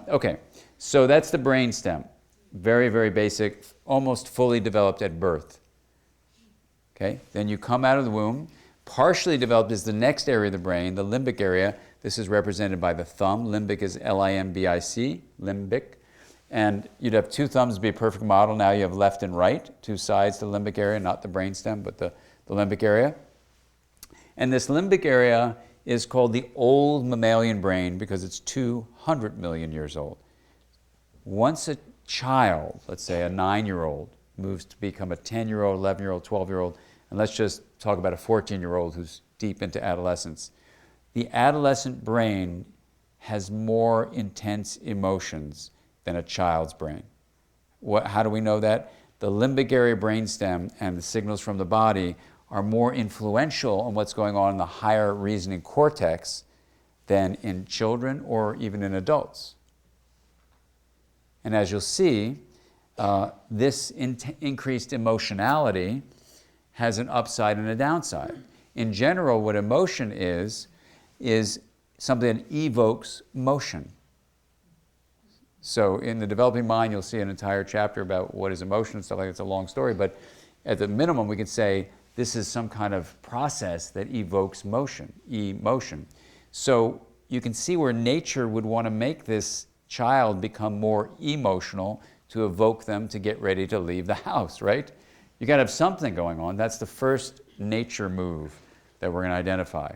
Okay, so that's the brainstem. Very, very basic, almost fully developed at birth. Okay, then you come out of the womb. Partially developed is the next area of the brain, the limbic area. This is represented by the thumb. Limbic is L-I-M-B-I-C, limbic. And you'd have two thumbs to be a perfect model. Now you have left and right, two sides to the limbic area, not the brainstem, but the limbic area. And this limbic area is called the old mammalian brain because it's 200 million years old. Once a child, let's say a 9-year-old, moves to become a 10-year-old, 11-year-old, 12-year-old, and let's just talk about a 14-year-old who's deep into adolescence. The adolescent brain has more intense emotions than a child's brain. How do we know that? The limbic area brainstem and the signals from the body are more influential on what's going on in the higher reasoning cortex than in children or even in adults. And as you'll see, this increased emotionality has an upside and a downside. In general, what emotion is something that evokes motion. So in the developing mind, you'll see an entire chapter about what is emotion and stuff like that. It's a long story, but at the minimum, we could say this is some kind of process that evokes motion, emotion. So you can see where nature would want to make this child become more emotional to evoke them to get ready to leave the house, right? You got to have something going on. That's the first nature move that we're going to identify.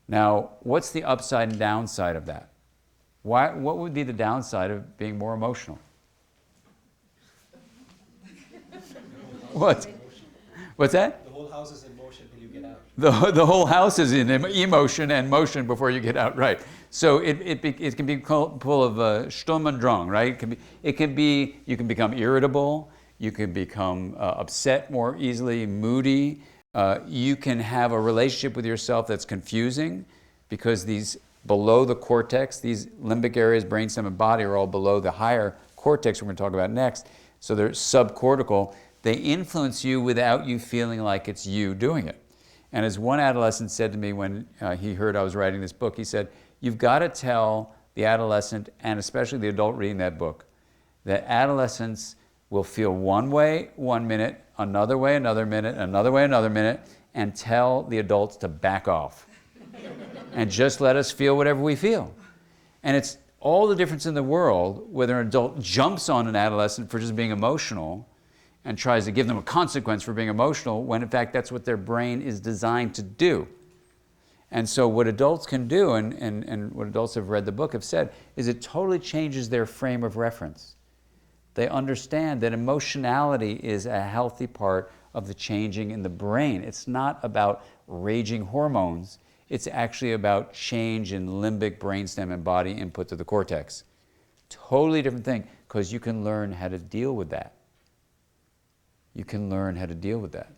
Now, what's the upside and downside of that? What would be the downside of being more emotional? What? What's that? The whole house is in motion till you get out. The whole house is in emotion and motion before you get out, right? So it can be full of Sturm und Drang, right? You can become irritable, you can become upset more easily, moody. You can have a relationship with yourself that's confusing because these below the cortex, these limbic areas, brainstem and body are all below the higher cortex we're going to talk about next. So they're subcortical. They influence you without you feeling like it's you doing it. And as one adolescent said to me when he heard I was writing this book, he said, you've got to tell the adolescent, and especially the adult reading that book, that adolescents will feel one way 1 minute, another way another minute, another way another minute, and tell the adults to back off. And just let us feel whatever we feel. And it's all the difference in the world whether an adult jumps on an adolescent for just being emotional and tries to give them a consequence for being emotional, when in fact that's what their brain is designed to do. And so what adults can do, and what adults have read the book have said, is it totally changes their frame of reference. They understand that emotionality is a healthy part of the changing in the brain. It's not about raging hormones. It's actually about change in limbic, brainstem, and body input to the cortex. Totally different thing, because you can learn how to deal with that. You can learn how to deal with that.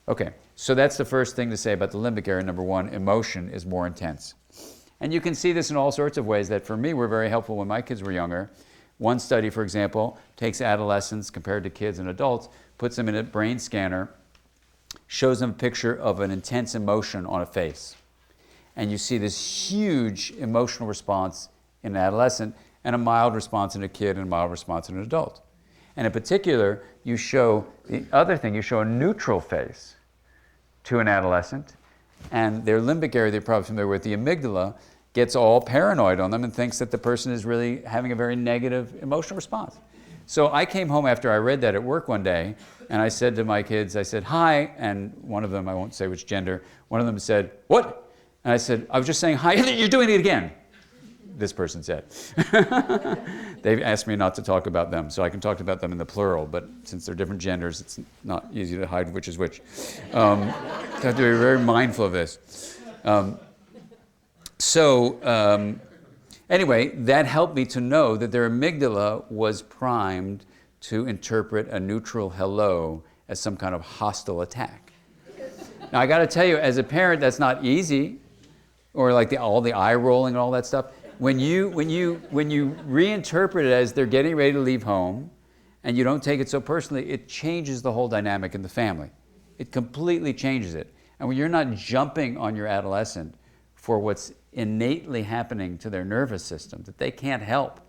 Okay, so that's the first thing to say about the limbic area. Number one, emotion is more intense. And you can see this in all sorts of ways that for me were very helpful when my kids were younger. One study, for example, takes adolescents compared to kids and adults, puts them in a brain scanner, shows them a picture of an intense emotion on a face. And you see this huge emotional response in an adolescent and a mild response in a kid and a mild response in an adult. And in particular, you show the other thing, you show a neutral face to an adolescent, and their limbic area, they're probably familiar with, the amygdala, gets all paranoid on them and thinks that the person is really having a very negative emotional response. So I came home after I read that at work one day, and I said to my kids, I said, hi, and one of them, I won't say which gender, one of them said, what? And I said, I was just saying hi, you're doing it again, this person said. They've asked me not to talk about them, so I can talk about them in the plural, but since they're different genders, it's not easy to hide which is which. So I have to be very mindful of this. Anyway, that helped me to know that their amygdala was primed to interpret a neutral hello as some kind of hostile attack. Now, I got to tell you, as a parent, that's not easy, or like all the eye rolling and all that stuff. When you reinterpret it as they're getting ready to leave home, and you don't take it so personally, it changes the whole dynamic in the family. It completely changes it. And when you're not jumping on your adolescent for what's innately happening to their nervous system that they can't help.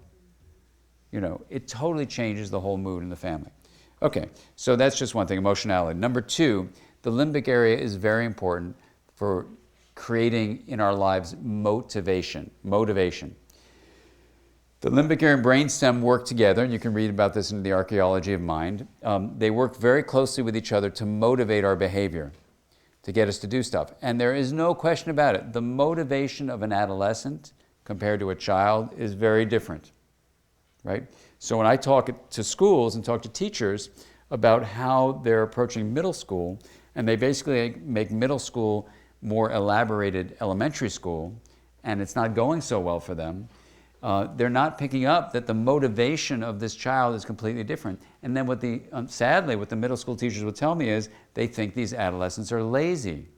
You know, it totally changes the whole mood in the family. Okay, so that's just one thing, emotionality. Number two, the limbic area is very important for creating in our lives motivation. The limbic area and brainstem work together, and you can read about this in the Archaeology of Mind. They work very closely with each other to motivate our behavior, to get us to do stuff. And there is no question about it. The motivation of an adolescent compared to a child is very different, right? So when I talk to schools and talk to teachers about how they're approaching middle school, and they basically make middle school more elaborated elementary school, and it's not going so well for them, they're not picking up that the motivation of this child is completely different. And then sadly, what the middle school teachers will tell me is they think these adolescents are lazy,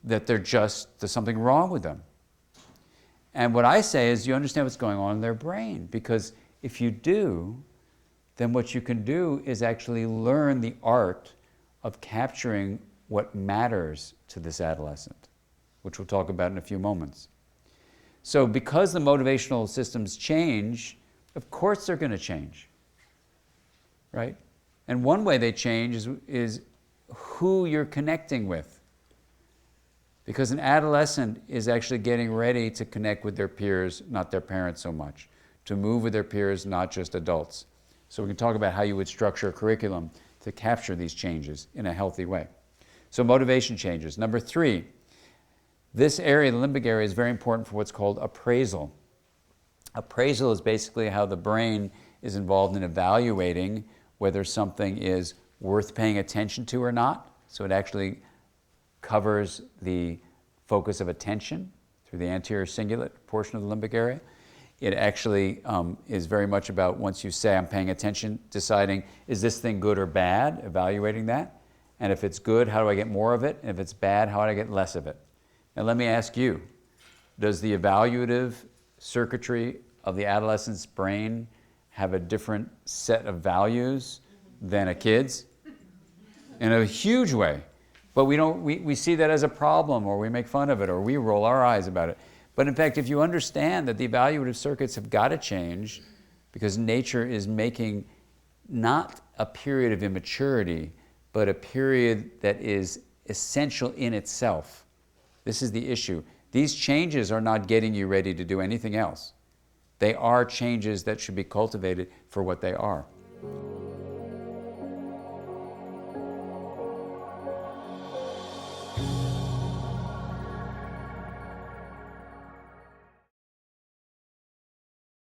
that there's something wrong with them. And what I say is you understand what's going on in their brain, because if you do, then what you can do is actually learn the art of capturing what matters to this adolescent, which we'll talk about in a few moments. So because the motivational systems change, of course they're going to change, right? And one way they change is who you're connecting with. Because an adolescent is actually getting ready to connect with their peers, not their parents so much, to move with their peers, not just adults. So we can talk about how you would structure a curriculum to capture these changes in a healthy way. So motivation changes. Number three, this area, the limbic area, is very important for what's called appraisal. Appraisal is basically how the brain is involved in evaluating whether something is worth paying attention to or not. So it actually covers the focus of attention through the anterior cingulate portion of the limbic area. It actually is very much about, once you say I'm paying attention, deciding is this thing good or bad, evaluating that. And if it's good, how do I get more of it? And if it's bad, how do I get less of it? Now let me ask you, does the evaluative circuitry of the adolescent's brain have a different set of values than a kid's? In a huge way. But we see that as a problem, or we make fun of it, or we roll our eyes about it. But in fact, if you understand that the evaluative circuits have got to change because nature is making not a period of immaturity, but a period that is essential in itself. This is the issue. These changes are not getting you ready to do anything else. They are changes that should be cultivated for what they are.